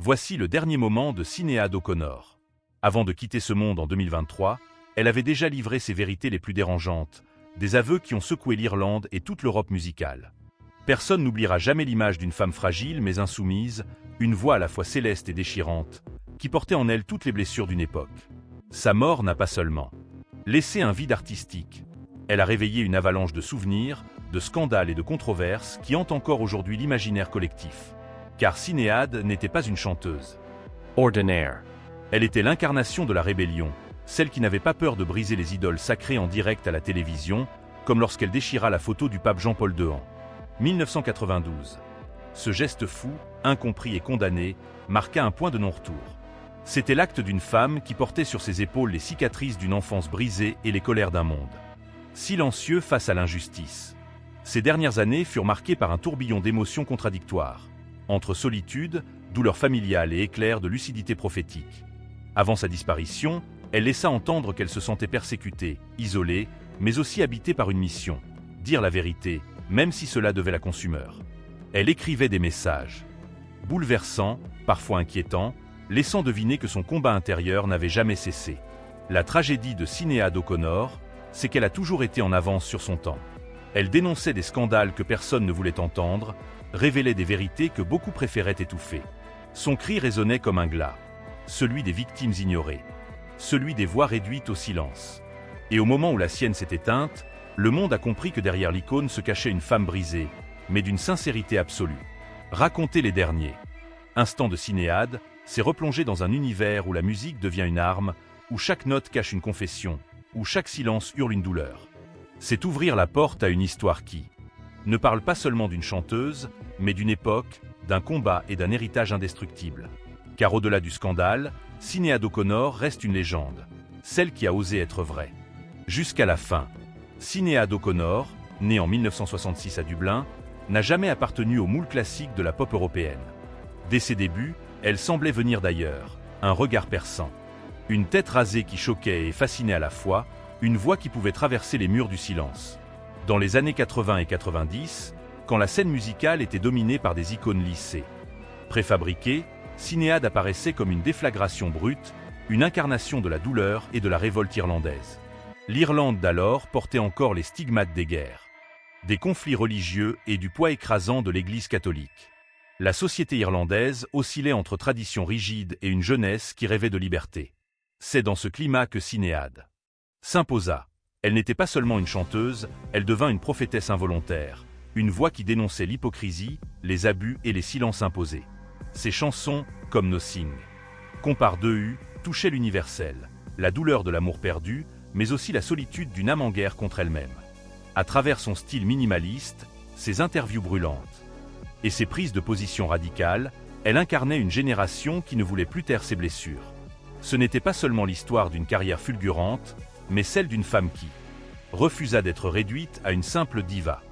Voici le dernier moment de Sinéad O'Connor. Avant de quitter ce monde en 2023, elle avait déjà livré ses vérités les plus dérangeantes, des aveux qui ont secoué l'Irlande et toute l'Europe musicale. Personne n'oubliera jamais l'image d'une femme fragile mais insoumise, une voix à la fois céleste et déchirante, qui portait en elle toutes les blessures d'une époque. Sa mort n'a pas seulement laissé un vide artistique. Elle a réveillé une avalanche de souvenirs, de scandales et de controverses qui hantent encore aujourd'hui l'imaginaire collectif. Car Sinéad n'était pas une chanteuse ordinaire. Elle était l'incarnation de la rébellion, celle qui n'avait pas peur de briser les idoles sacrées en direct à la télévision, comme lorsqu'elle déchira la photo du pape Jean-Paul II en 1992. Ce geste fou, incompris et condamné, marqua un point de non-retour. C'était l'acte d'une femme qui portait sur ses épaules les cicatrices d'une enfance brisée et les colères d'un monde silencieux face à l'injustice. Ces dernières années furent marquées par un tourbillon d'émotions contradictoires, entre solitude, douleur familiale et éclairs de lucidité prophétique. Avant sa disparition, elle laissa entendre qu'elle se sentait persécutée, isolée, mais aussi habitée par une mission, dire la vérité, même si cela devait la consumer. Elle écrivait des messages bouleversants, parfois inquiétants, laissant deviner que son combat intérieur n'avait jamais cessé. La tragédie de Sinéad O'Connor, c'est qu'elle a toujours été en avance sur son temps. Elle dénonçait des scandales que personne ne voulait entendre, révélait des vérités que beaucoup préféraient étouffer. Son cri résonnait comme un glas, celui des victimes ignorées, celui des voix réduites au silence. Et au moment où la sienne s'est éteinte, le monde a compris que derrière l'icône se cachait une femme brisée, mais d'une sincérité absolue. Raconter les derniers instants de Sinéad, c'est replonger dans un univers où la musique devient une arme, où chaque note cache une confession, où chaque silence hurle une douleur. C'est ouvrir la porte à une histoire qui ne parle pas seulement d'une chanteuse, mais d'une époque, d'un combat et d'un héritage indestructible. Car au-delà du scandale, Sinéad O'Connor reste une légende, celle qui a osé être vraie. Jusqu'à la fin, Sinéad O'Connor, née en 1966 à Dublin, n'a jamais appartenu au moule classique de la pop européenne. Dès ses débuts, elle semblait venir d'ailleurs, un regard perçant, une tête rasée qui choquait et fascinait à la fois, une voix qui pouvait traverser les murs du silence. Dans les années 80 et 90, quand la scène musicale était dominée par des icônes lissées, préfabriquées, Sinéad apparaissait comme une déflagration brute, une incarnation de la douleur et de la révolte irlandaise. L'Irlande d'alors portait encore les stigmates des guerres, des conflits religieux et du poids écrasant de l'Église catholique. La société irlandaise oscillait entre traditions rigides et une jeunesse qui rêvait de liberté. C'est dans ce climat que Sinéad s'imposa. Elle n'était pas seulement une chanteuse, elle devint une prophétesse involontaire, une voix qui dénonçait l'hypocrisie, les abus et les silences imposés. Ses chansons, comme Nothing, Compare 2U, touchaient l'universel, la douleur de l'amour perdu, mais aussi la solitude d'une âme en guerre contre elle-même. À travers son style minimaliste, ses interviews brûlantes et ses prises de position radicales, elle incarnait une génération qui ne voulait plus taire ses blessures. Ce n'était pas seulement l'histoire d'une carrière fulgurante, mais celle d'une femme qui refusa d'être réduite à une simple diva.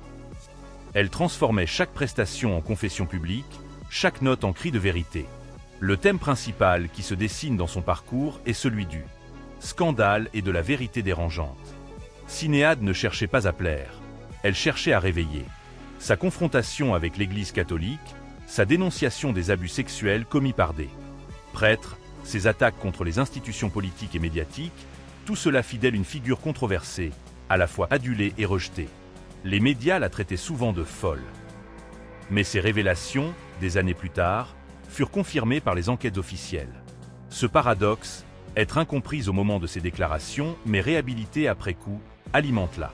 Elle transformait chaque prestation en confession publique, chaque note en cri de vérité. Le thème principal qui se dessine dans son parcours est celui du scandale et de la vérité dérangeante. Sinéad ne cherchait pas à plaire, elle cherchait à réveiller. Sa confrontation avec l'Église catholique, sa dénonciation des abus sexuels commis par des prêtres, ses attaques contre les institutions politiques et médiatiques, tout cela fit d'elle une figure controversée, à la fois adulée et rejetée. Les médias la traitaient souvent de folle. Mais ces révélations, des années plus tard, furent confirmées par les enquêtes officielles. Ce paradoxe, être incomprise au moment de ses déclarations, mais réhabilitée après coup, alimente la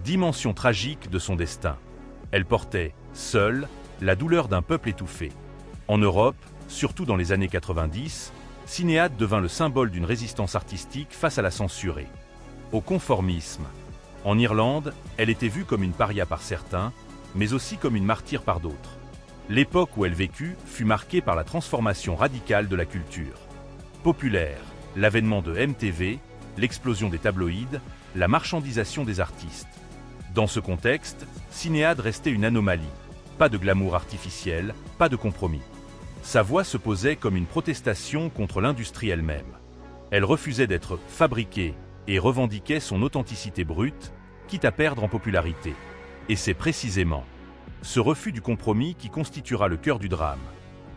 dimension tragique de son destin. Elle portait, seule, la douleur d'un peuple étouffé. En Europe, surtout dans les années 90, Sinéad devint le symbole d'une résistance artistique face à la censure et au conformisme. En Irlande, elle était vue comme une paria par certains, mais aussi comme une martyre par d'autres. L'époque où elle vécut fut marquée par la transformation radicale de la culture populaire, l'avènement de MTV, l'explosion des tabloïds, la marchandisation des artistes. Dans ce contexte, Sinéad restait une anomalie. Pas de glamour artificiel, pas de compromis. Sa voix se posait comme une protestation contre l'industrie elle-même. Elle refusait d'être fabriquée et revendiquait son authenticité brute, quitte à perdre en popularité. Et c'est précisément ce refus du compromis qui constituera le cœur du drame.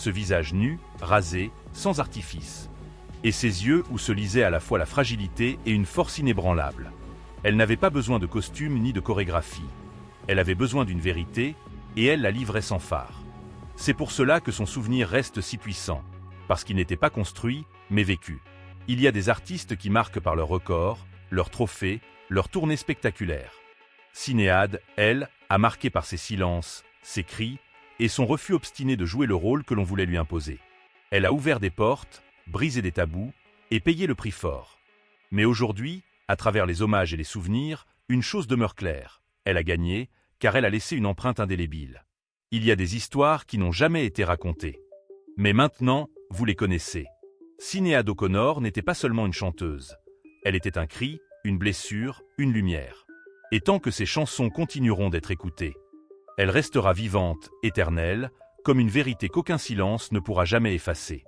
ce visage nu, rasé, sans artifice. Et ses yeux où se lisait à la fois la fragilité et une force inébranlable. Elle n'avait pas besoin de costume ni de chorégraphie. Elle avait besoin d'une vérité, et elle la livrait sans phare. C'est pour cela que son souvenir reste si puissant, parce qu'il n'était pas construit, mais vécu. Il y a des artistes qui marquent par leurs records, leurs trophées, leurs tournées spectaculaires. Sinéad, elle, a marqué par ses silences, ses cris, et son refus obstiné de jouer le rôle que l'on voulait lui imposer. Elle a ouvert des portes, brisé des tabous, et payé le prix fort. Mais aujourd'hui, à travers les hommages et les souvenirs, une chose demeure claire. Elle a gagné, car elle a laissé une empreinte indélébile. Il y a des histoires qui n'ont jamais été racontées. Mais maintenant, vous les connaissez. Sinéad O'Connor n'était pas seulement une chanteuse. Elle était un cri, une blessure, une lumière. Et tant que ses chansons continueront d'être écoutées, elle restera vivante, éternelle, comme une vérité qu'aucun silence ne pourra jamais effacer.